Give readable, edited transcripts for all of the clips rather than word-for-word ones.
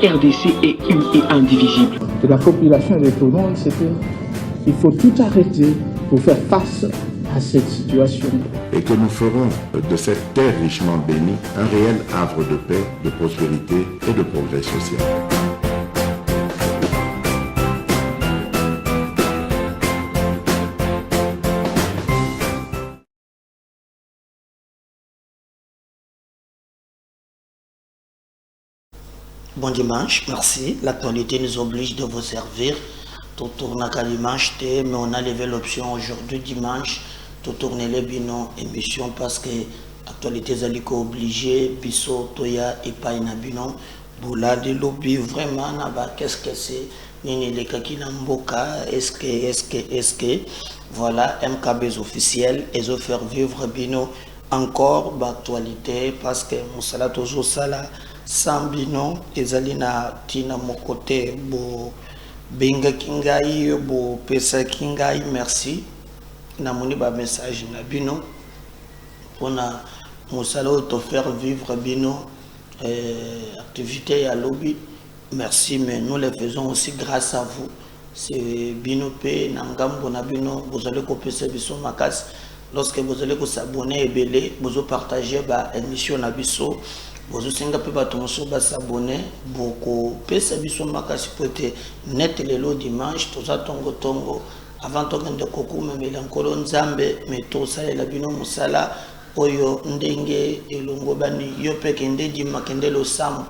RDC est une et indivisible. De la population et de tout le monde, c'est qu'il faut tout arrêter pour faire face à cette situation. Et que nous ferons de cette terre richement bénie un réel havre de paix, de prospérité et de progrès social. Bon dimanche, merci. L'actualité nous oblige de vous servir. Tout tourne à dimanche, mais on a levé l'option aujourd'hui dimanche. Tout tourner les binons émission parce que l'actualité est obligée. Bisso, Toya et Paina binon. Boula de lobby vraiment, qu'est-ce que c'est? Nini les kaki namboka, est-ce que, voilà, MKB officiel, et de faire vivre bino encore l'actualité parce que Moussala toujours ça là. Sambino ezalina tina mokote bo benga kingai bo pesa kingai merci na moni ba message na bino pona musalo to faire vivre bino activité à lobby merci mais nous les faisons aussi grâce à vous c'est bino pe na ngambo na bino vous allez kopesa biso makas lorsque vous allez vous abonner et belé vous partager ba émission na biso vous aussi nga pe bato moso ba s'abonner beaucoup pesa biso makasi pote net lelo dimanche toza tongo tongo avant to ngende kokuma melankolo nzambe mais to salela bino musala oyo ndenge elongo bani yo pe kende di makende lo sam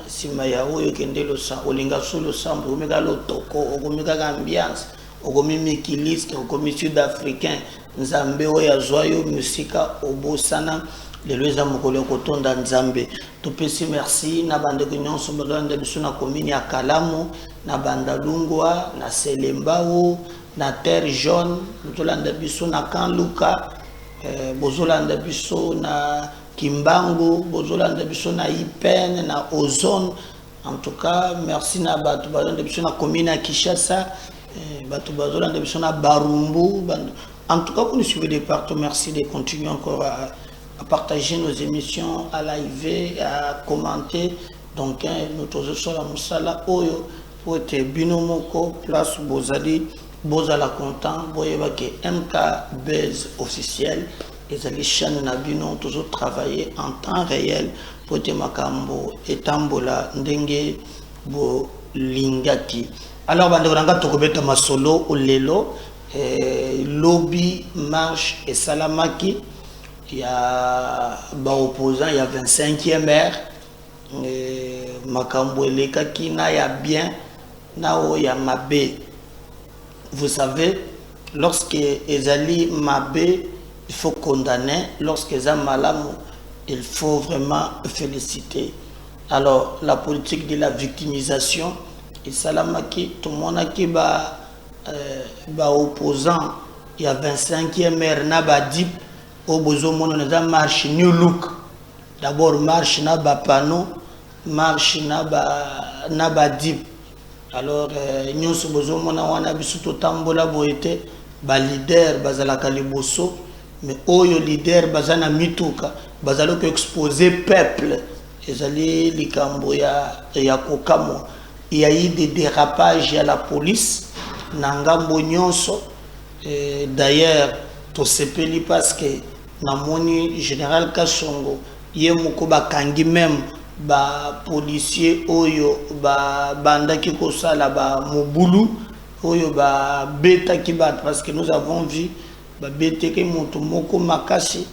sima ya oyo kende lo sa olinga solo sam omeka lo toko okomeka ambiance okomi kiliske okomi sud africain nzambe oyo azwayo musika obosana lelo eza mokolo kotonda nzambe topesi merci na bande nyonso bazolanda biso na commune ya Kalamu na Bandalungwa na Selembao na Terre Jaune bozolanda biso na Kanluka bozolanda biso na Kimbangu bozolanda biso na Ipen na Ozone en tout cas merci na bato bazolanda biso na commune ya Kishasa bato bazolanda biso na Barumbu en tout cas vous nous suivez des partout merci de continuer encore à partager nos émissions, à live, à commenter. Donc, nous tous sommes à Moussala, Oyo, pour être binomoko, place Bozali, Bozala content, Boyeba que MK Buzz officiel, et les chaînes Nabino, toujours travailler en temps réel pour être Makambo, et Tambola, Ndenge, Bo Lingati. Alors, Bandoranga Tokobeta Masolo, ou Lelo, Lobby, Marche et Salamaki. Il y a opposant, il y a 25e maire, Makambo Eleka qui n'a bien, Nao ya Mabé. Vous savez, lorsque Ezali Mabé, il faut condamner, lorsque Ezali Malamu, il faut vraiment féliciter. Alors, la politique de la victimisation, et Salamaki, tout le monde qui va opposant, il y a 25e maire, Nabadip. Au besoin de marche new look d'abord marche na ba panneau marche na ba dip alors nous sommes besoin na wana bisu to tambola boete ba leader bazala kaliboso mais oyo leader bazana mituka bazalo ko exposer peuple ezali likambo ya kokamo il y a eu des dérapages à la police na ngambo nyonso d'ailleurs to sepeli parce que na moni général Kasongo ye moko bakangi même ba policier oyo ba bandaki ko sala ba mobulu oyo ba beta ki bat parce que nous avons vu ba bete ke moto moko makasi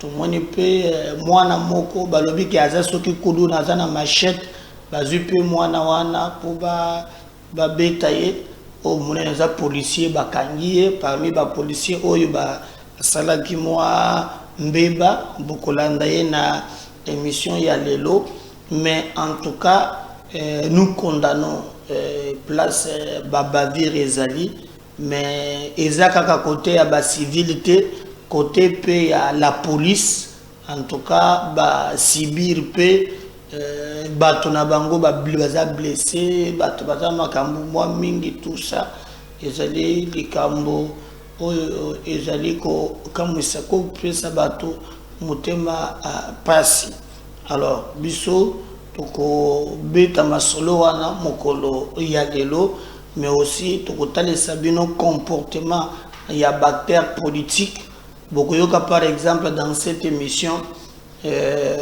to moni pe mwana moko balobi ki aza soki kudu na za na machette bazui pe mwana wana po ba beta ye o mona za policier bakangi ye parmi ba policier oyo ba salaki moi mbeba bokolanda ye na émission ya lelo mais en tout cas nous condamnons place babavir ezali mais ezaka côté ya ba civilité côté pe ya la police en tout cas ba sibir pe bato na bango baza blessé bato baza makambo mwa mingi tout ça ezali likambo oyo ezali ko kamwisa ko pesa bato motema pasi alors biso toko beta masolo wana mokolo ya lelo mais aussi toko tale sabino comportement ya bactère politique bokoyoka par exemple dans cette émission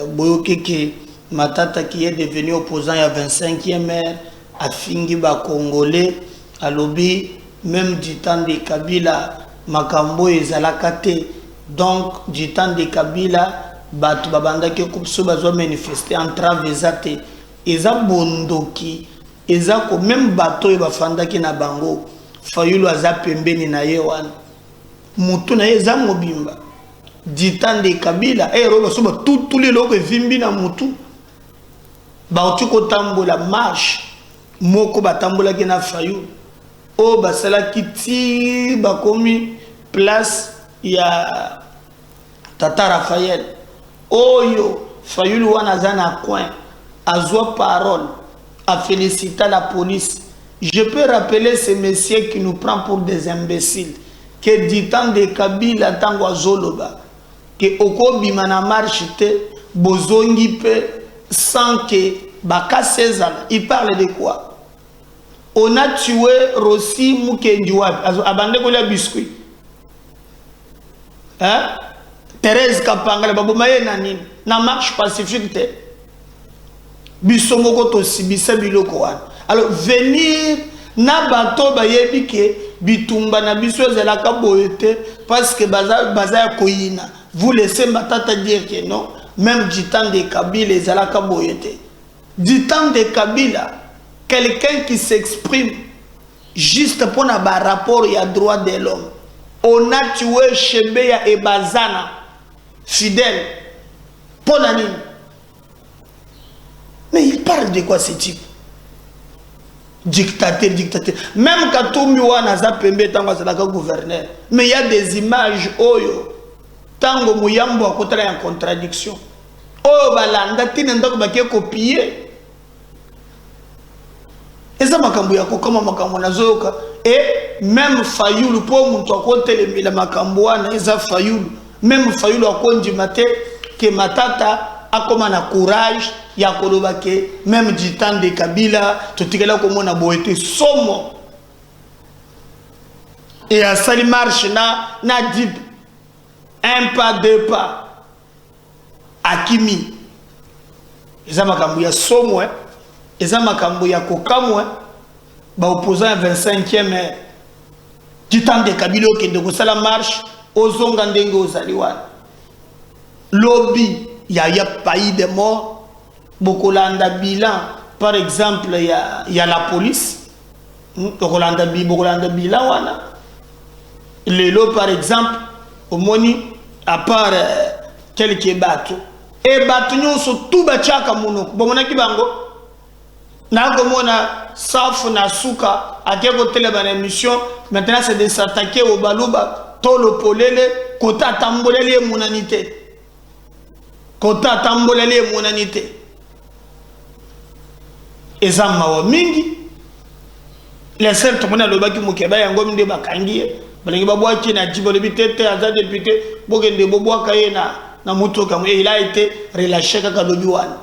boyoke Matata qui est devenu opposant à 25e ère a fingi ba congolais à lobby même du temps de Kabila makambo ezalakate donc du temps de Kabila batu babanda ke kupso bazwa manifester en traversate eza bondoki eza ko même bato bafanda ki na bango fayulu aza pembeni na ye wana mutu na eza mobimba du temps de Kabila roba soba tout les loko vimbi na mutu ba otiko tambola marche moko batambola ki na fayulu o basala kiti bakomi place ya Tata Raphaël Oyo Fayulu wana zana coin azwa parole a féliciter la police. Je peux rappeler ces messieurs qui nous prend pour des imbéciles que du temps de Kabila tango zoloba que oko bimana marche te bozongi pe sans que baka César il parle de quoi? On a tué Rossi Mukendi wapi abande ko la biscuit. Hein? Thérèse Kapangala babumaye na nini na marche pacifique te bisomoko to sibisa biloko wana. Alors venir na bato bayebi ke bitumba na biso zelaka boyete parce que baza ya koyina. Vous laissez Matata dire que non, même du temps de Kabila zelaka boyete. Du temps de Kabila, quelqu'un qui s'exprime juste pour na ba rapport ya droit de l'homme. On a tué Shebeya et Bazana fidèle pour la ligne. Mais il parle de quoi ce type? Dictateur. Même quand Tomiwa Naza Pembe Tango Salaka gouverneur, mais il y a des images oyo Tango Muyambo à côté en contradiction. Oh balanda tinendok baké copier. Et ça makambu ya kokoma makambu nazoka et même Fayulu pour mon to côté le makambu na eza Fayulu. Même Fayulu a conduit matin que Matata a comme un courage, il y a même du temps de Kabila, tout est là comme on a beau été somme. Et à ça, il marche, na dit un pas, deux pas. Akimi. Et ça, il y a somme, et ça, il y a kokam, opposant à 25e du temps de Kabila qui est de la marche. Ozonga ndenge ozaliwana lobby ya pays de mort bokolanda bilan par exemple ya la police bokolanda bilan wana lelo par exemple omoni à part quelques bateaux et bateau nyonso tout bachaka munoko bomonaki bango na komona safu na suka akeko tele ba émission maintenant c'est de s'attaquer au baluba tolo polele kota tambolele monanité kota tambolele monanité ezama wa mingi les certes mona lobaki mukeba yango minde bakangie balingi babwaki na jibole bitete aza député bogende bobwaka ye na mutoka mu il a été relâché kaka lobiwana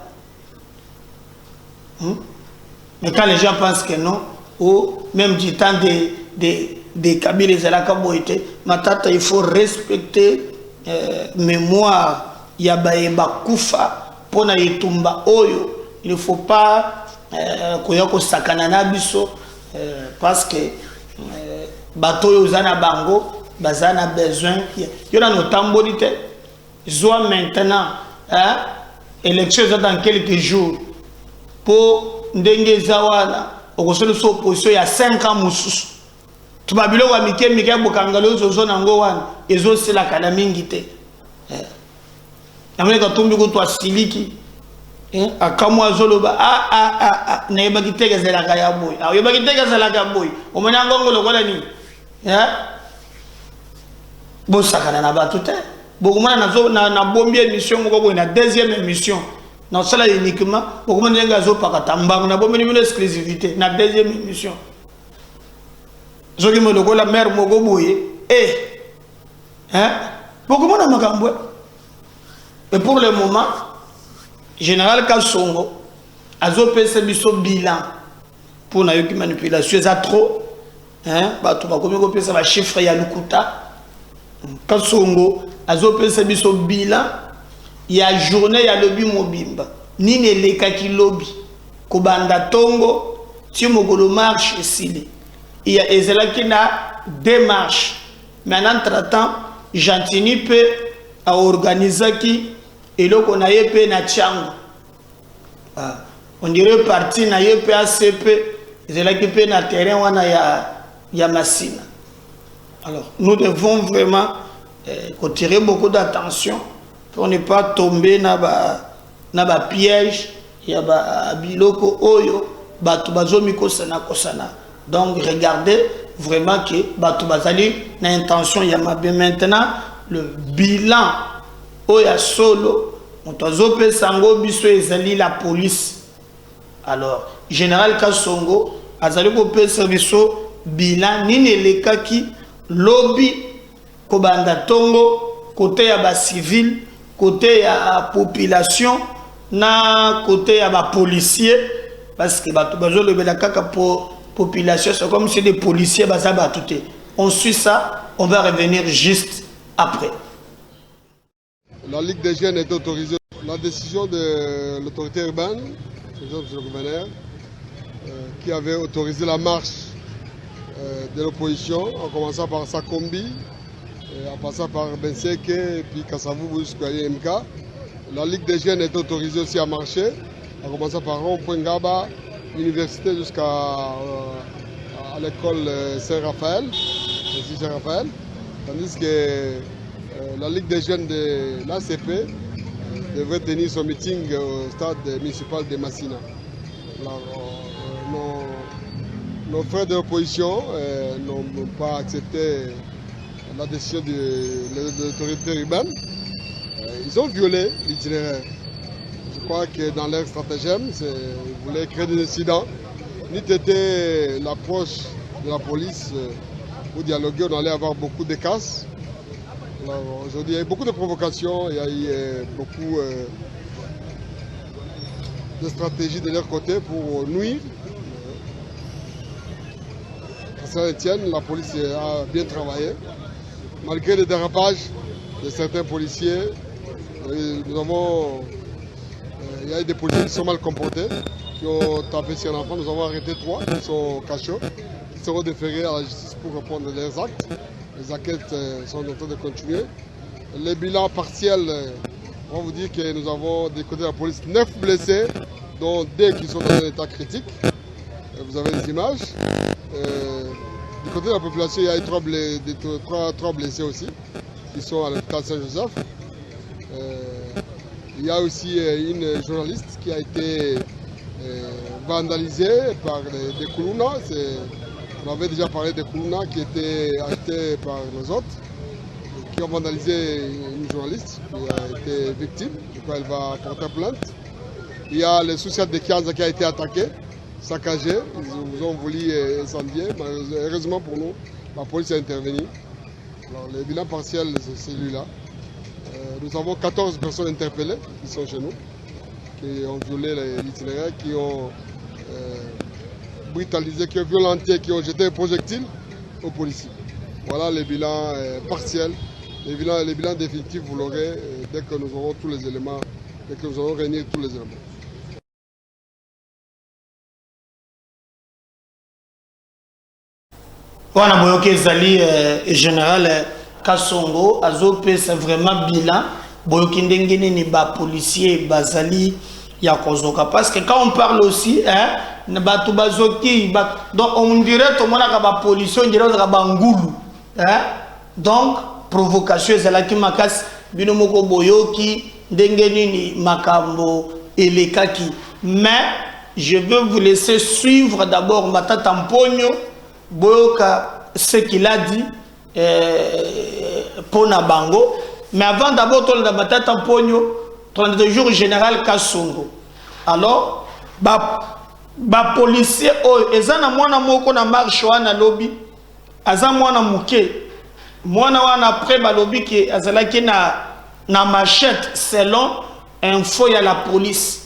mais quand les gens pensent que non ou même du temps de Kabila Zelaka Boite, Matata, il faut respecter mémoire Yabaeba Koufa Pona Yetumba Oyo. Il ne faut pas Koyoko Sakanana Biso parce que Bato Yozana Bango, Bazana besoin. Il y a nos tambolite. Zoa maintenant, élection dans quelques jours pour Ndenge Zawana, au sein de son opposition, il y a 5 ans Moussous. Tu vas bien voir Mickey Bokangalo zone angowan et zo c'est la kanamingite. Amérique tombe ko to siliki. Akamwa zoloba na yeba kitega zela kaya boy. Yeba kitega zela kaya boy. Omanya ngongo lokola ni. Bo sakana na batute. Bokumana nazo na bombi émission ngoko na deuxième émission. Na sala uniquement bokumana ngazo pakatamba na bombi ni exclusivité na deuxième émission. Zogi mo la mère mogo boye beaucoup de makambo. Et pour le moment général Kasongo azopesa biso bilan pour na yoki manipulation ça trop hein bato ba komi ko pesa ba chiffre ya lukuta Kasongo azopesa biso bilan ya journée ya lobi mobimba nini elekaki lobi kobanda tongo ti mokolo marche esili ya ezalaki na démarche mais en entre-temps Gentini pe a organisaki eloko na ye pe na Tchango. On dirait parti na ye pe ACP ezalaki pe na terrain wana ya Massina. Alors nous devons vraiment tirer beaucoup d'attention pour ne pas tomber na ba piège ya ba biloko oyo batu bazomi kosana kosana. Donc regardez vraiment que batu bazali na intention ya mabe. Maintenant le bilan oya solo motozope sango biso ezali la police. Alors général Kasongo azali ko pesa biso bilan nini elekaki lobby kobanda tongo côté ya ba civil côté ya population na côté ya ba policier parce que batu bazolo bela kaka pour population c'est comme si des policiers baza batouté. On suit ça, on va revenir juste après. La Ligue des jeunes est autorisée. La décision de l'autorité urbaine, le gouverneur, qui avait autorisé la marche de l'opposition, en commençant par Sakombi, en passant par Benseke, et puis Kassavou jusqu'à IMK. La Ligue des jeunes est autorisée aussi à marcher, en commençant par Rond-Point Ngaba, l'université jusqu'à l'école Saint-Raphaël, tandis que la Ligue des jeunes de l'ACP devrait tenir son meeting au stade municipal de Massina. Alors, nos frères de l'opposition n'ont pas accepté la décision de l'autorité urbaine. Ils ont violé l'itinéraire. Je crois que dans leur stratagème, ils voulaient créer des incidents. Ni était l'approche de la police pour dialoguer, on allait avoir beaucoup de casses. Aujourd'hui, il y a eu beaucoup de provocations, il y a eu beaucoup de stratégies de leur côté pour nuire. À Saint-Étienne, la police a bien travaillé. Malgré les dérapages de certains policiers, il y a eu des policiers qui sont mal comportés, qui ont tapé sur un enfant. Nous avons arrêté 3 qui sont cachés, qui seront déférés à la justice pour répondre à leurs actes. Les enquêtes sont en train de continuer. Les bilans partiels, on va vous dire que nous avons du côté de la police 9 blessés, dont 2 qui sont dans un état critique. Vous avez les images. Du côté de la population, il y a eu 3 blessés aussi, qui sont à l'hôpital Saint-Joseph. Il y a aussi une journaliste qui a été vandalisée par des Koulouna. On avait déjà parlé des Koulouna qui étaient achetés par nos autres, qui ont vandalisé une journaliste qui a été victime. Du coup, elle va porter plainte. Il y a le social de Kianza qui a été attaqué, saccagé. Ils ont voulu incendier. Heureusement pour nous, la police a intervenu. Alors, le bilan partiel, c'est celui-là. Nous avons 14 personnes interpellées qui sont chez nous, qui ont violé l'itinéraire, qui ont brutalisé, qui ont violenté, qui ont jeté un projectile aux policiers. Voilà les bilans partiels. Les bilans définitifs, vous l'aurez dès que nous aurons tous les éléments, dès que nous aurons réuni tous les éléments. Wana boyoke ezali général Kasongo azopesa vraiment bilan boyoki ndenge nini ba policier bazali ya kozoka parce que quand on parle aussi hein batu bazoki donc on dirait to mona ba policier on dirait ba ngulu hein donc provocation ezalaki makasi bino moko boyoki ndenge nini makambo elekaki mais je veux vous laisser suivre d'abord Matata Mponyo boyoka ce qu'il a dit Pona Bango. Mais avant d'abord, on a Matata Mponyo, 32 jours général Kasongo. Alors, ba policier, ezana mwana moko na marche wana lobby, aza mwana muke, mwana wana après ba lobby ki azalaki na machette selon info ya la police.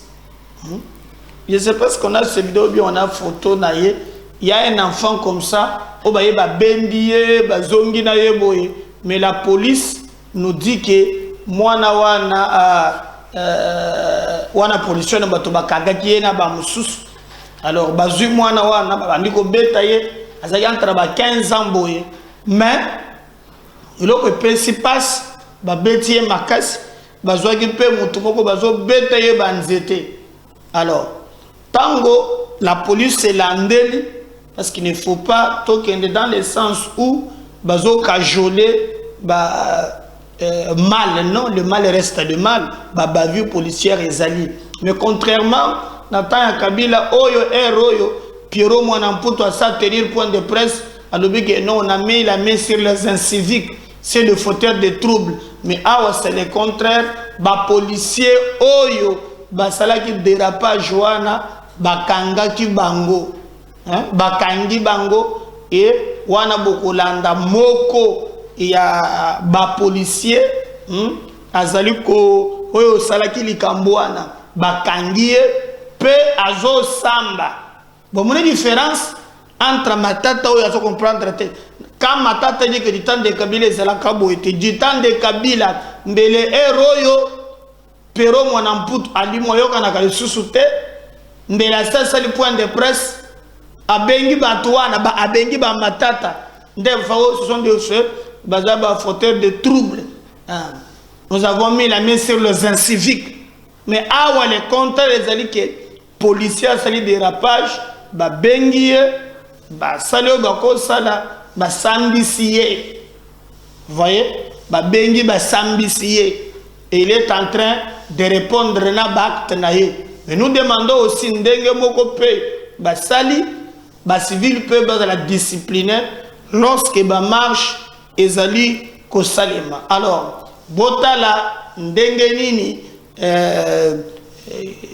Je ne sais pas ce qu'on a cette vidéo, bien on a photo naïe. Il y a un enfant comme ça, oh bah il va bendier, bah zongi naïe boye. Mais la police nous dit que moi na wana policier na bato bakagaki na ba mususu. Alors bazui moi na wana bandi ko betaye, azali entre ba 15 ans boye. Mais il se passe ba betiye makasi, bazwaki pe mutu moko bazo betaye banzete. Alors tango la police c'est l'andeli parce qu'il ne faut pas toquer dans le sens où bazo cajoler mal, non, le mal reste le mal, bavure policière et zali. Mais contrairement, Nathan Kabila, Oyo, Oyo, Pierrot Mwanamputo a ça tenir point de presse, à l'objet que non, on a mis la main sur les inciviques, c'est le fauteur de troubles. Mais ah, c'est le contraire, policier, Oyo, salaki dérapage, Joana, Kanga ki bango, Bakangi bango, et Wana Bokolanda Moko. Il y a ba policier azali ko oyo salaki likambwana bakangie pe azo samba. Bon, mon différence entre Matata oyo azo comprendre te quand Matata dit que du temps de Kabila c'est la kabo était du temps de Kabila mbele eroyo pero Mwanamputu ali moyo kana kali susute mbele sasa le point de presse abengi batwana ba abengi ba Matata ndefao ce sont des choses bazaba fauteur de troubles. Nous avons mis la main sur les inciviques. Mais awa les contraires les alliés que policiers sali dérapage, ba bengie, ba salio bako sala, ba sambisiye. Vous voyez, ba bengie ba sambisiye. Et il est en train de répondre na bakte naye. Mais nous demandons aussi ndenge moko pe ba sali, ba civil pe ba la disciplinaire lorsque ba marche ezali kosalema. Alors botala ndenge nini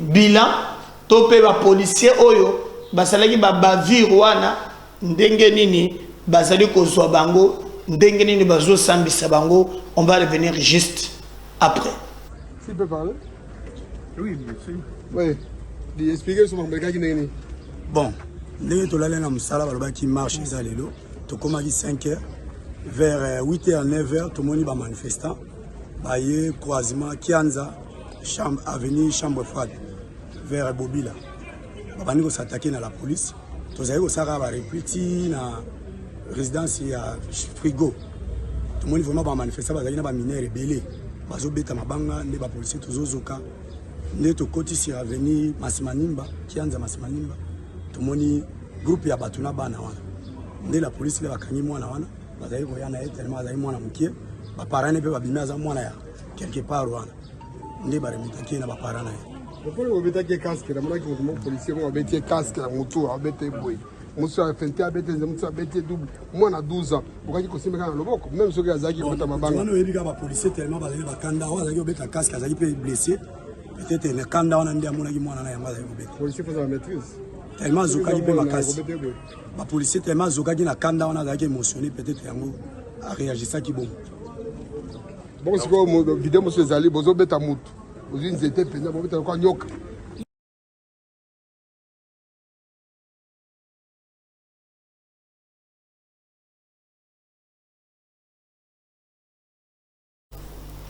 bilan topé ba policier oyo basalaki ba bavire wana ndenge nini bazali kozwa bango ndenge nini bazo sambisa bango. On va revenir juste après. S'il peut parler? Oui, bien sûr. Oui. Dis expliquer sur mon béca qui n'est ni. Bon, ndenge tolala na musala baloba qui marche ezalelo tokomaki 5h. Vers 8h, 9h, tout le monde est manifestant. Baye, croisement, Kianza, chambre, avenue Chambre Froide, vers Bobila. Babani ko s'attaquer à la police. Tous avez ça va répéter na résidence à Frigo. Tout le monde vraiment manifestant, bazali na ba mineurs rebellés. Bazo beta mabanga, ne ba policiers tozozoka. Ne to koti sur avenue Masimanimba, Kianza Masimanimba. Tout le monde groupe ya batuna bana wana. Ne la police le bakanyi mwana wana. Bazali koyana tellement azali mwana mukie ba parane pe babima za mwana ya quelque part wana nde ba remitaki na ba parana ya pourquoi on betaki casque na mwana ki mo policier mo beti casque na mutu a beti boy musu a fente a beti musu a beti double mwana 12 ans okaki ko simeka na loboko même soki azaki ko ta mabanga wana yebi ka ba policier tellement bazali ba kanda wana azali obeta casque azali pe blessé peut-être le kanda wana ndi amona ki mwana na yamba azali obeta policier faut la maîtrise tellement zokaki pe makasi ba policier tellement zokaki na kanda wana azali émotionné peut-être yango a réagi ça qui bon bon c'est quoi vidéo monsieur Zali bozo beta mutu bozo nzete pena bo beta kwa nyoka.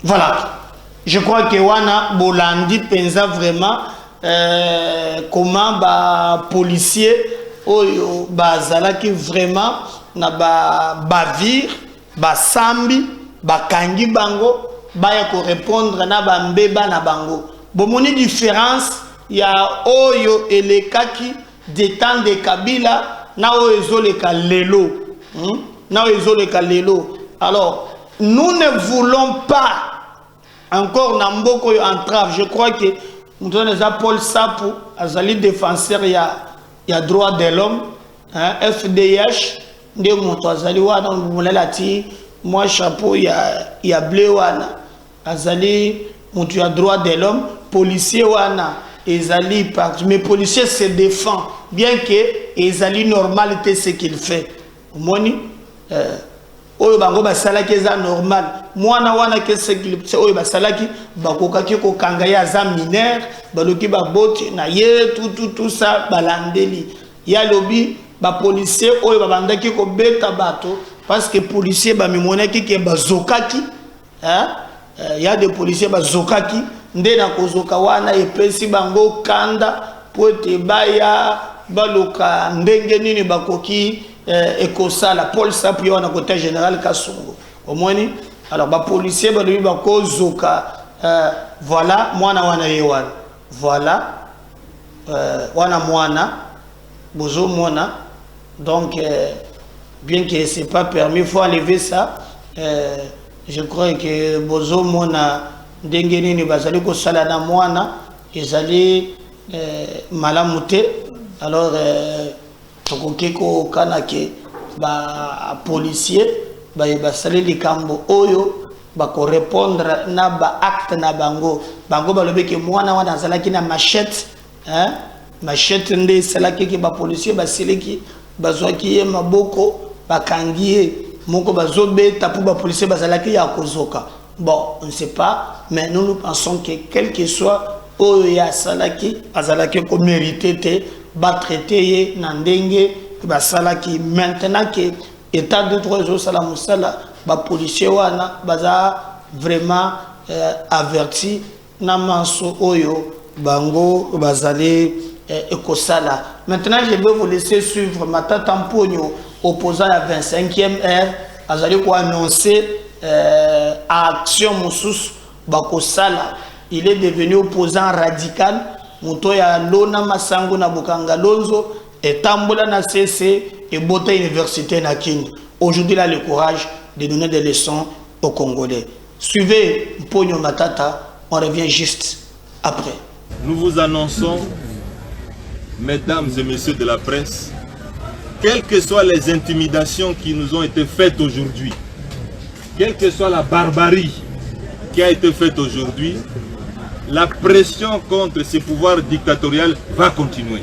Voilà, je crois que wana bolandi penza vraiment comment ba policier oyo bazalaki vraiment na ba bavire ba sambi ba kangi bango baya ko répondre na ba mbeba na bango. Bomoni différence ya oyo elekaki des temps de Kabila na oyo ezoleka lelo na oyo ezoleka lelo. Alors nous ne voulons pas encore Namboko entrave. Je crois que nous avons Paul Sapou, azali défenseur il y a droit de l'homme, FDH, de mon azali wana moi chapeau il y a blé wana azali montu a droit de l'homme, policier wana ezali par mais policier se défend bien que ezali normalité ce qu'il fait. Moni oyo bango basalaki eza normal mwana wana ke sécurité oyo basalaki bakokaki kokanga ya za mineur baloki baboti na ye tout ça balandeli ya lobi ba policier oyo babandaki ko beta bato parce que policier ba mimonaki ke bazokaki hein ya des policiers bazokaki nde na kozoka wana epesi bango kanda pote baya baloka ndenge nini bakoki ekosala Paul Sapio wana côté général Kasongo omoni alors ba policier ba lui ba kozoka voilà mwana wana yewana voilà wana mwana bozo mwana donc bien que c'est pas permis faut enlever ça je crois que bozo mwana ndenge nini bazali kosala na mwana ezali malamu te alors tokokeko kanake ba policier ba sali likambo oyo ba ko répondre na ba acte na bango balobi ke mwana wana azalaki na machette hein machette nde salaki ke ba policier ba siliki bazwaki ye maboko bakangiye moko bazobeta pour ba policier bazalaki ya kozoka bon on ne sait pas mais nous pensons que quel que soit oyo ya salaki azalaki ko mériter te ba traiter na ndenge ba salaki maintenant que état de droit zo sala musala ba policier wana baza vraiment averti na manso oyo bango bazali ekosala. Maintenant je vais vous laisser suivre Matata Mponyo opposant à 25e heure azali ko annoncer action mususu bakosala. Il est devenu opposant radical muto ya lona masango na bukanga lonzo et tambola na CC et bota université na Kini. Aujourd'hui il a le courage de donner des leçons aux Congolais. Suivez Mponyo Matata, on revient juste après. Nous vous annonçons, mesdames et messieurs de la presse, quelles que soient les intimidations qui nous ont été faites aujourd'hui, quelle que soit la barbarie qui a été faite aujourd'hui, la pression contre ces pouvoirs dictatoriaux va continuer.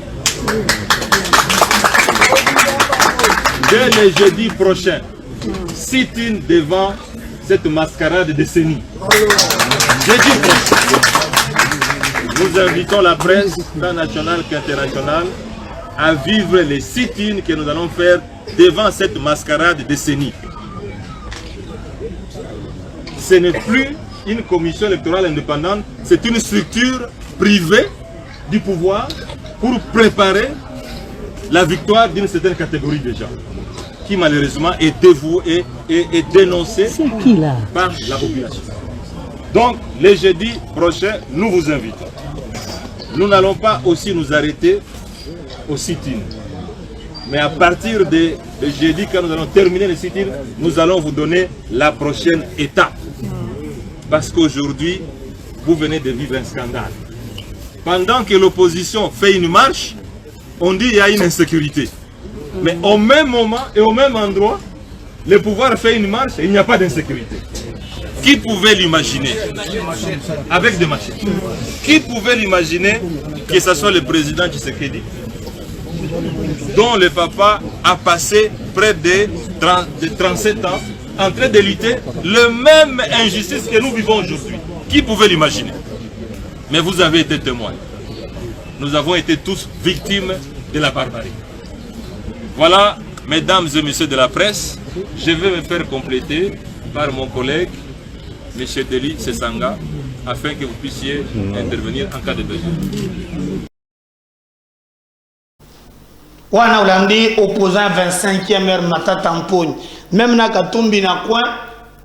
Dès le jeudi prochain, sit-in devant cette mascarade de décennies. Jeudi prochain, nous invitons la presse, tant nationale qu'internationale, à vivre les sit-in que nous allons faire devant cette mascarade de décennies. Ce n'est plus une commission électorale indépendante, c'est une structure privée du pouvoir pour préparer la victoire d'une certaine catégorie de gens qui malheureusement est dévouée et dénoncée par la population. Donc, le jeudi prochain, nous vous invitons. Nous n'allons pas aussi nous arrêter au sit-in. Mais à partir de jeudi, quand nous allons terminer le sit-in, nous allons vous donner la prochaine étape. Parce qu'aujourd'hui, vous venez de vivre un scandale. Pendant que l'opposition fait une marche, on dit qu'il y a une insécurité. Mais au même moment et au même endroit, le pouvoir fait une marche et il n'y a pas d'insécurité. Qui pouvait l'imaginer? Avec des machines. Qui pouvait l'imaginer que ce soit le président Tshisekedi, dont le papa a passé près de 37 ans en train de lutter le même injustice que nous vivons aujourd'hui? Qui pouvait l'imaginer? Mais vous avez été témoins. Nous avons été tous victimes de la barbarie. Voilà, mesdames et messieurs de la presse, je vais me faire compléter par mon collègue, M. Deli Sesanga, afin que vous puissiez intervenir en cas de besoin. Wana Olandi opposant 25e heure Matata Mponyo. Même na Katumbi na coin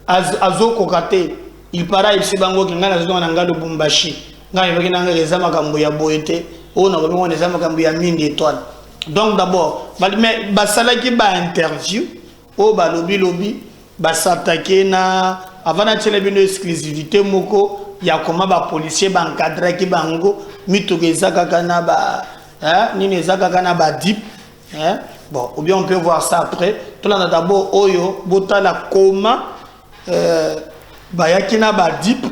azoko kate. Il para ici bango ki ngana zo na ngalo Bumbashi. Ngana yebaki na ngeza makambo ya boete. O na bomo na makambo ya mindi étoile. Donc d'abord, mais basalaki ba interview o ba lobby ba s'attaquer na avant na télébino exclusivité moko ya koma ba policier ba encadrer ki bango mitogeza kaka na ba nini ezaka kana ba dip bon ou bien on peut voir ça après tout là d'abord oyo botala koma bayaki ba dip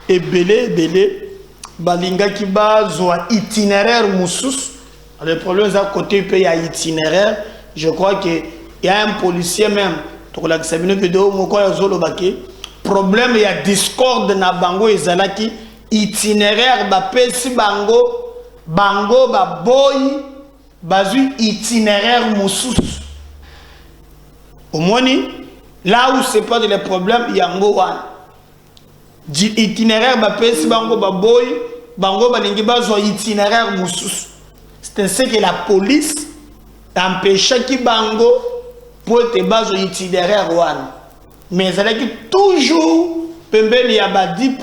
ebele balinga ki ba zoa itinéraire musus. Le problème c'est à côté il y a itinéraire. Je crois que il y a un policier même tokolakisa bino vidéo moko ya zolobaki problème ya discorde na bango ezalaki itinéraire bapesi bango baboyi bazui itinéraire mosusu omoni là où c'est pas de les problèmes yango wana itinéraire bapesi bango baboyi bango balingi bazwa itinéraire mosusu c'est ainsi que la police empêchaki bango pour te bazwa itinéraire wana mais ezalaki toujours pembeni ya badip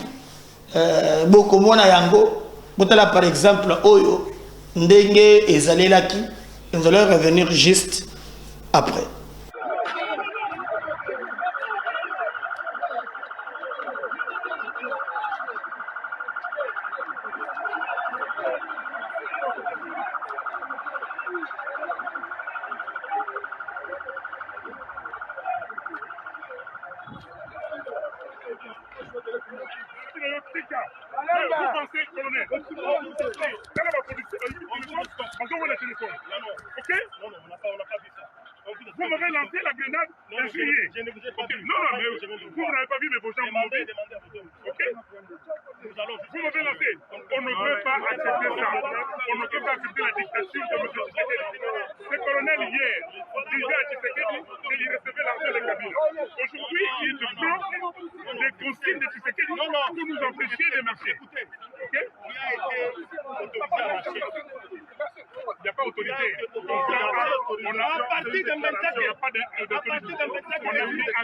bokomona yango botala par exemple oyo ndenge ezalelaki nous allons revenir juste après. Vous m'avez lancé la grenade et crié. Non, mais vous n'avez pas vu mes beaux gens mobiles. Ok? Vous m'avez lancé. On ne peut pas accepter ça. On ne peut pas accepter la dictature de M. Tshisekedi. Ce colonel hier disait à Tshisekedi qu'il recevait l'argent des Kabila. Aujourd'hui, il prend des consignes de Tshisekedi pour nous empêcher de marcher. Ok? Il n'y a pas autorité. À partir de maintenant, il n'y a pas d'autorité. On est venu à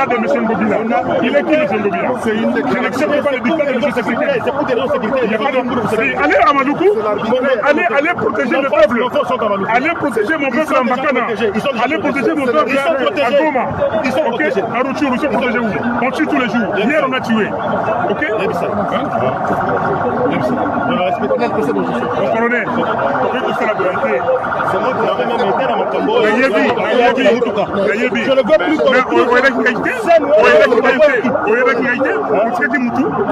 de M. Ngobila. Il est qui M. Ngobila? Je n'accepte pas le dictat de M. Tshisekedi. C'est pour des raisons sécuritaires. Il n'y a pas de... Allez à Maluku, allez protéger le peuple. Allez protéger mon peuple en Bakana. Allez protéger mon peuple à Goma. Ok? À Rutshuru, ils sont protégés où? On tue tous les jours. Hier, on a tué. Ok? Mon colonel, tout ça la volonté. C'est moi qui l'avais même été dans mon tombeau. Je le veux plus.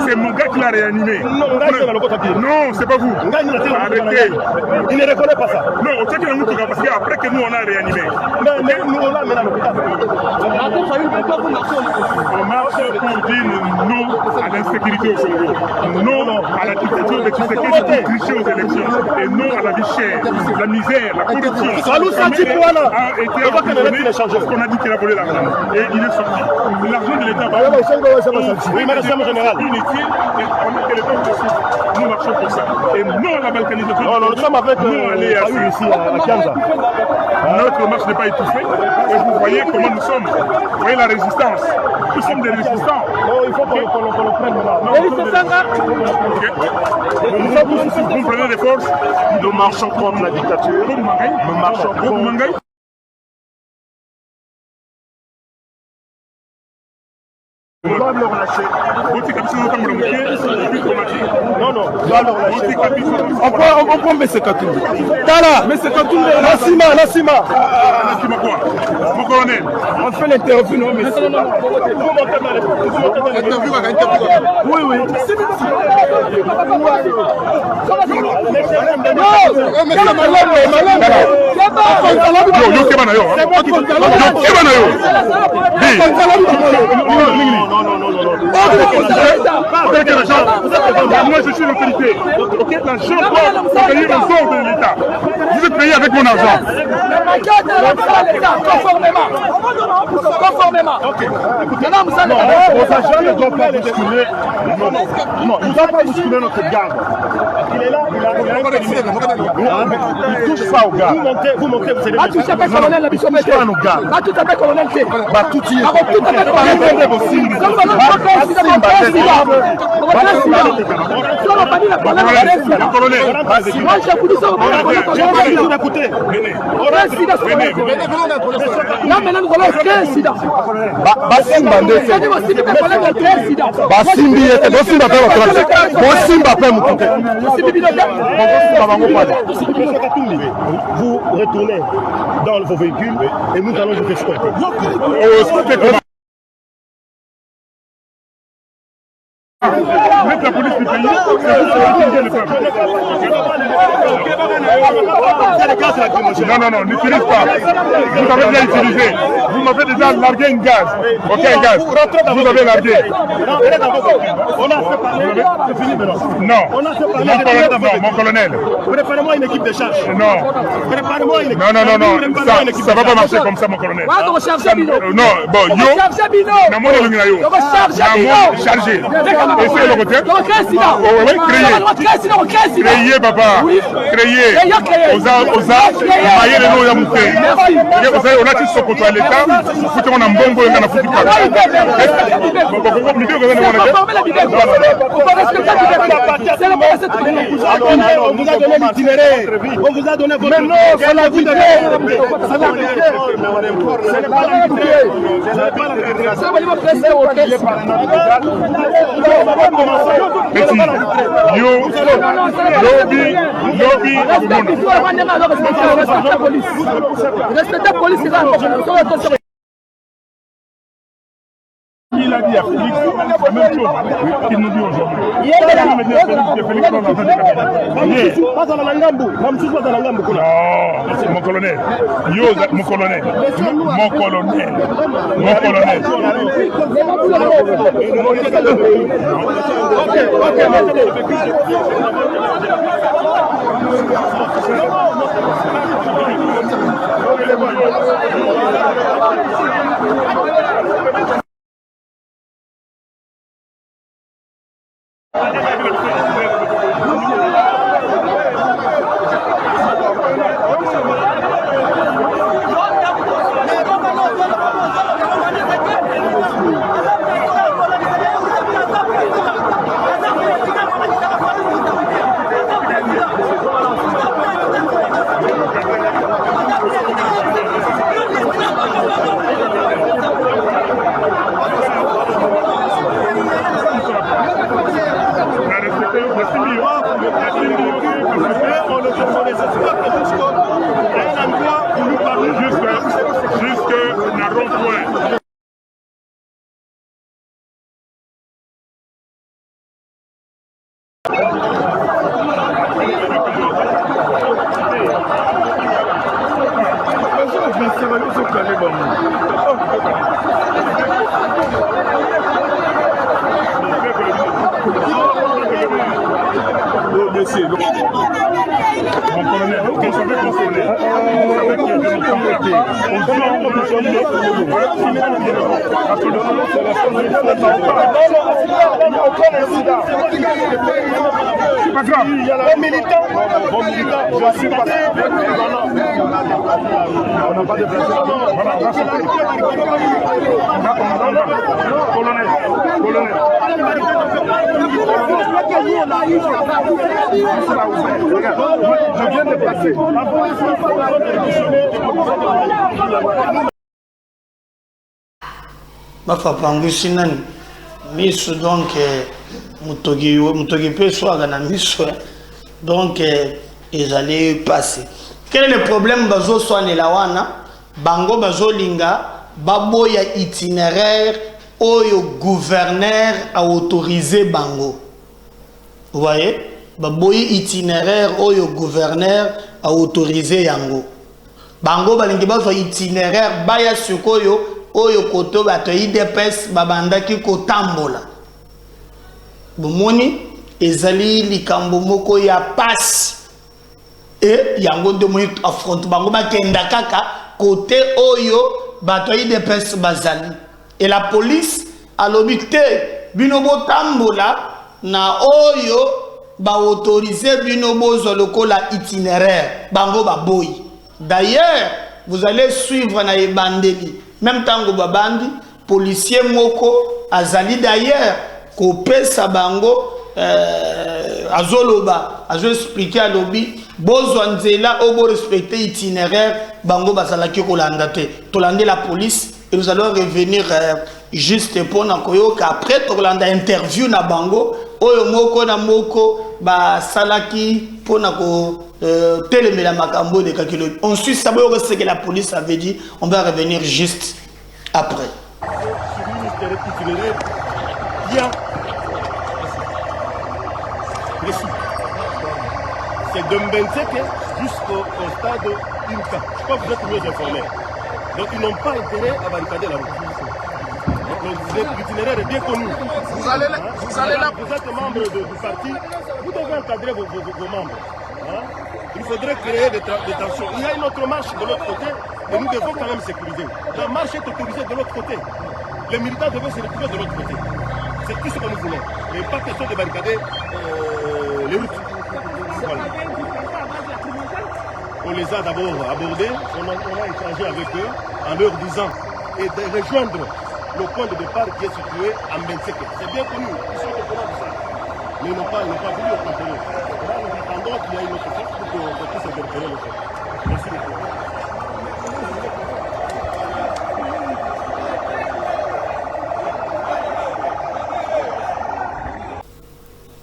C'est mon gars qui l'a réanimé. Non, c'est pas vous. Arrêtez. Il ne reconnaît pas ça. Non, c'est qu'il a parce qu'après que nous on a réanimé. Mais nous on l'a mené à l'hôpital. On marche pour dire non à l'insécurité au Congo, non à la dictature de Tshisekedi pour tricher aux élections et non à la vie chère, la misère, la corruption. A été emprisonné parce qu'on a dit qu'il a volé l'argent et il est sorti. L'argent de l'État va inutile et on est le peuple aussi. Nous marchons pour ça. Et non à la balkanisation. Non, nous sommes avec ici à Kianza. Notre marche n'est pas étouffée. Et vous voyez comment nous sommes. Vous voyez la résistance. Nous sommes des résistants. Non, il faut qu'on le prenne là. Vous prenez des forces. Nous marchons contre la dictature. Nous marchons contre. On doit le relâcher. Non, non, on doit le relâcher. On prend mes sécatures. Tala, mes sécatures. Nassima quoi? Mon colonel. On fait l'interview, non, mais c'est non. Vous montez dans les. Interview avec interview. Oui, oui. Moi je suis l'autorité. Ok, l'argent doit payer les ordres de l'État. Vous êtes payé avec mon argent. Conformément. Ok. Vos agents ne doivent pas bousculer. Non, ils ne doivent pas bousculer notre garde. Il est là, il touche pas au gars. Vous montez, vous savez. Tu t'appelles colonel, la mission pas nos gars. Tu t'appelles colonel, tout y vous retournez dans vos véhicules et nous allons vous escorter. Mettre la police du pays, c'est utiliser le peuple. Non, n'utilise pas. Vous avez déjà utilisé. Vous m'avez déjà largué une gaz. Ok, un gaz. Vous avez largué. Non, mon colonel. Préparez-moi une équipe de charge. Non. Préparez-moi une équipe. Non, ça va pas marcher comme ça, mon colonel. Non, bon, yo, chargé. Essayez le côté. Créer, papa. Créer. Maillé le nom ya mouté. On a tous ce côté à l'État. Foutu on a mbongo et on a foutu pas. On vous a donné l'itinéraire. On vous a donné votre... Mais non, c'est la vérité. C'est la vérité. C'est pas la vérité. Il a dit à Félix la même chose qu'il nous dit aujourd'hui. Non, c'est mon colonel. Yo, mon colonel. Mon colonel. Mon colonel. C'est pas grave. Bon militant, je suis passé. On n'a pas de place. Colonel. Je viens de passer. Bafapangusi nani miso donc mutogi pe soaga na miso donc ils allaient passer. Quel est le problème bazo soane la wana bango bazo linga baboya itinéraire oyo gouverneur a autorisé bango. Vous voyez, baboya itinéraire oyo gouverneur a autorisé yango. Bango balingi bazo itinéraire baya sukoyo oyo koto bato IDPS babandaki kotambola. Bomoni ezali likambo moko ya passe et yango de moyi affronte bango bakenda kaka côté oyo bato IDPS bazali et la police alobite bino botambola na oyo ba autoriser bino bozo lokola itinéraire bango baboyi. D'ailleurs vous allez suivre na ebandeli même temps que babandi policier moko azali d'ailleurs kopesa bango azoloba azo expliquer à lobby bozo nzela obo respecter itinéraire bango bazalaki kolanda te tolande la police et nous allons revenir juste pour nakoyo qu'après tolanda interview na bango oyo moko na moko ba salaki pour nako télémela makambo de kakilo. Ensuite ça veut dire ce que la police avait dit, on va revenir juste après. là-dessus. C'est de Mbenseke jusqu'au stade Inca. Je crois que vous êtes mieux informés. Donc ils n'ont pas intérêt à barricader la route. Donc l'itinéraire est bien connu. Vous êtes membre du parti, vous devez encadrer vos membres. Hein? Il faudrait créer des tensions. Il y a une autre marche de l'autre côté et nous devons quand même sécuriser. La marche est autorisée de l'autre côté. Les militants devaient se retrouver de l'autre côté. C'est tout ce que nous voulons. Mais pas question de barricader les routes. Voilà. On les a d'abord abordés, on a échangé avec eux en leur disant et de rejoindre le point de départ qui est situé à Mbenseke. C'est bien connu, ils sont au courant de ça. Mais ils n'ont pas voulu obtempérer. Là, nous attendons qu'il y ait une autre force pour qu'on puisse interpeller le fait. Merci beaucoup.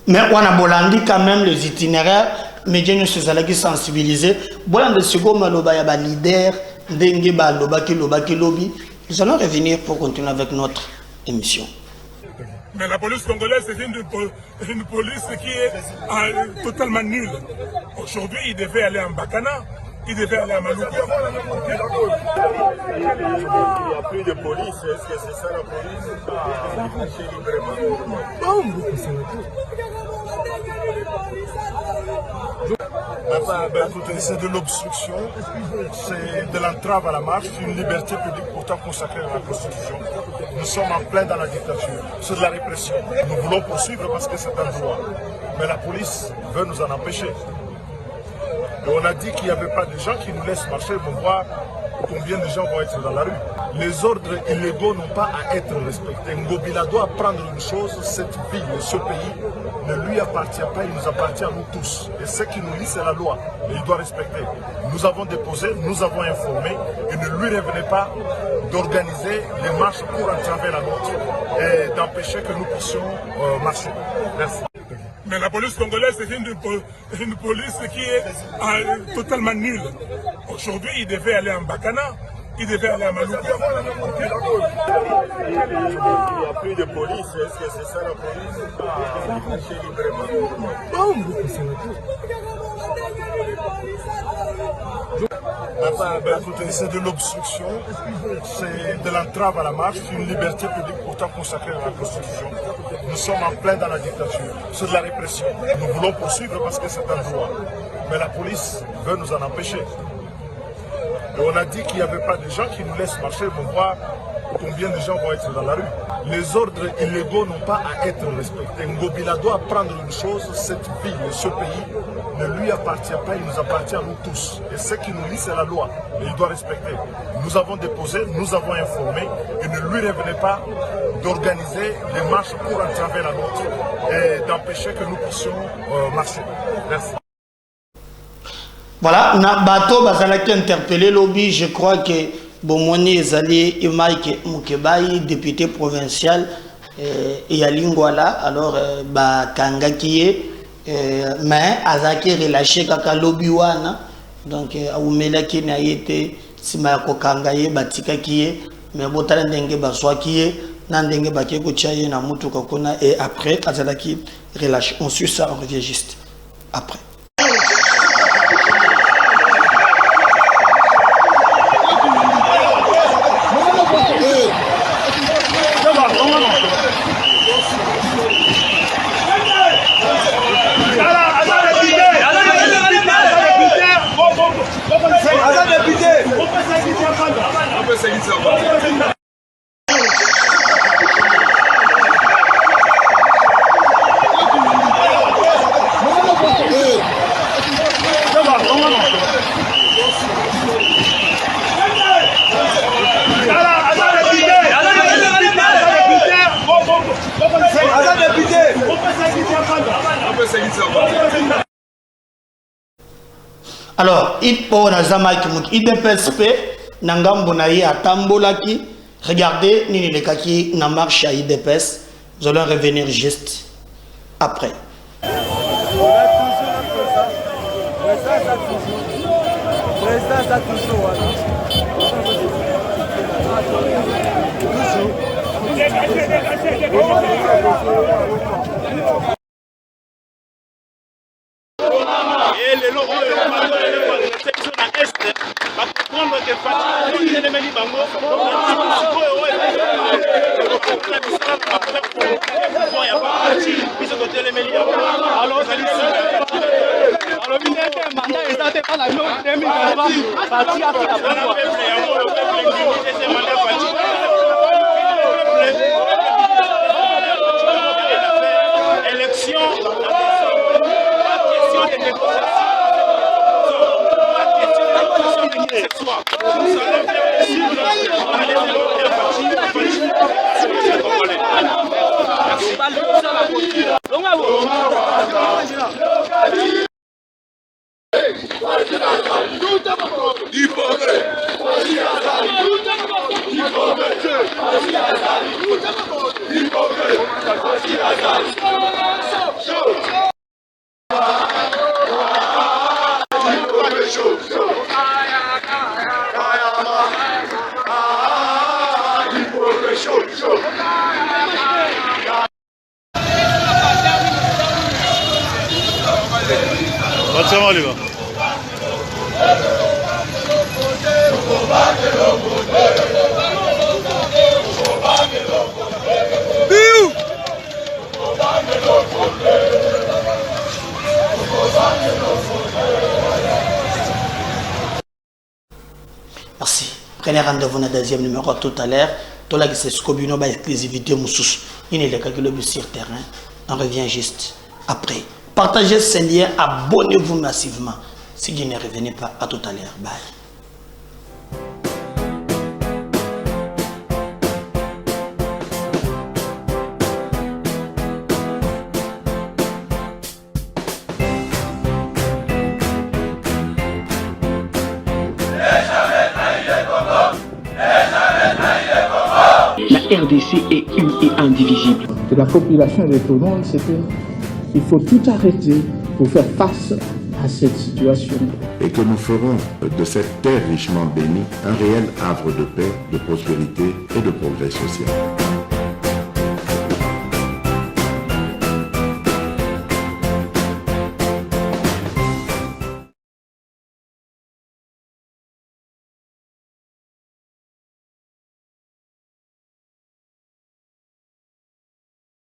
Mais on a bolandi quand même les itinéraires, mais Dieu nous a sensibilisés. Bolandi second maloba ya ba leader, ndenge ba lobaki lobby. Nous allons revenir pour continuer avec notre émission. Mais la police congolaise, c'est une police qui est totalement nulle. Aujourd'hui, il devait aller en Bakana, il devait aller à Maloukou. Il n'y a plus de police, est-ce que c'est ça la police? Écoutez, c'est de l'obstruction, c'est de l'entrave à la marche, une liberté publique pourtant consacrée à la Constitution. Nous sommes en plein dans la dictature, c'est de la répression. Nous voulons poursuivre parce que c'est un droit. Mais la police veut nous en empêcher. Et on a dit qu'il n'y avait pas de gens qui nous laissent marcher pour voir combien de gens vont être dans la rue. Les ordres illégaux n'ont pas à être respectés. Ngobila doit apprendre une chose, cette ville, ce pays ne lui appartient pas, il nous appartient à nous tous. Et ce qui nous lie, c'est la loi. Et il doit respecter. Nous avons déposé, nous avons informé, et ne lui revenait pas d'organiser les marches pour entraver la nôtre et d'empêcher que nous puissions marcher. Merci. Mais la police congolaise, c'est une police qui est totalement nulle. Aujourd'hui, il devait aller en Bakana, il devait aller à Maloukou. Il n'y a plus de police, est-ce que c'est ça la police? Écoutez, c'est de l'obstruction, c'est de l'entrave à la marche, une liberté publique pourtant consacrée à la Constitution. Nous sommes en plein dans la dictature, c'est de la répression. Nous voulons poursuivre parce que c'est un droit. Mais la police veut nous en empêcher. Et on a dit qu'il n'y avait pas de gens qui nous laissent marcher pour voir combien de gens vont être dans la rue. Les ordres illégaux n'ont pas à être respectés. Ngobila doit apprendre une chose, cette ville, ce pays ne lui appartient pas, il nous appartient à nous tous. Et ce qui nous lie, c'est la loi. Et il doit respecter. Nous avons déposé, nous avons informé, et ne lui revenait pas d'organiser les marches pour entraver la nôtre et d'empêcher que nous puissions marcher. Merci. Voilà, na bateau bazalaki interpellé lobby, je crois que Bomoni Ezali et Mike Mukebai, député provincial et à Lingwala, alors Kangakie, mais Azaki relâché kaka lobby wana, donc Aoumela qui n'a été Simayako Kangaye, Batika qui mais Botala Ndenge Baswa qui est, Nandenge Bakeko Tchaye, Namutu Kakuna, et après Azalaki relâché. On suit ça, on revient juste après. Alors, il faut IDPSP, Nangambo Naï à Tambolaki. Regardez, Nini Lekaki, na marche à IDPS. Nous allons revenir juste après. Merci. Prenez rendez-vous dans le deuxième numéro tout à l'heure. Tout là, c'est Scobino, exclusivité Moussous. Il est le calcul sur terrain. On revient juste après. Partagez ce lien, abonnez-vous massivement. Si vous ne revenez pas, à tout à l'heure. Bye. La RDC est une et indivisible. De la population et de tout le monde, c'était qu'il faut tout arrêter pour faire face à cette situation. Et que nous ferons de cette terre richement bénie un réel havre de paix, de prospérité et de progrès social.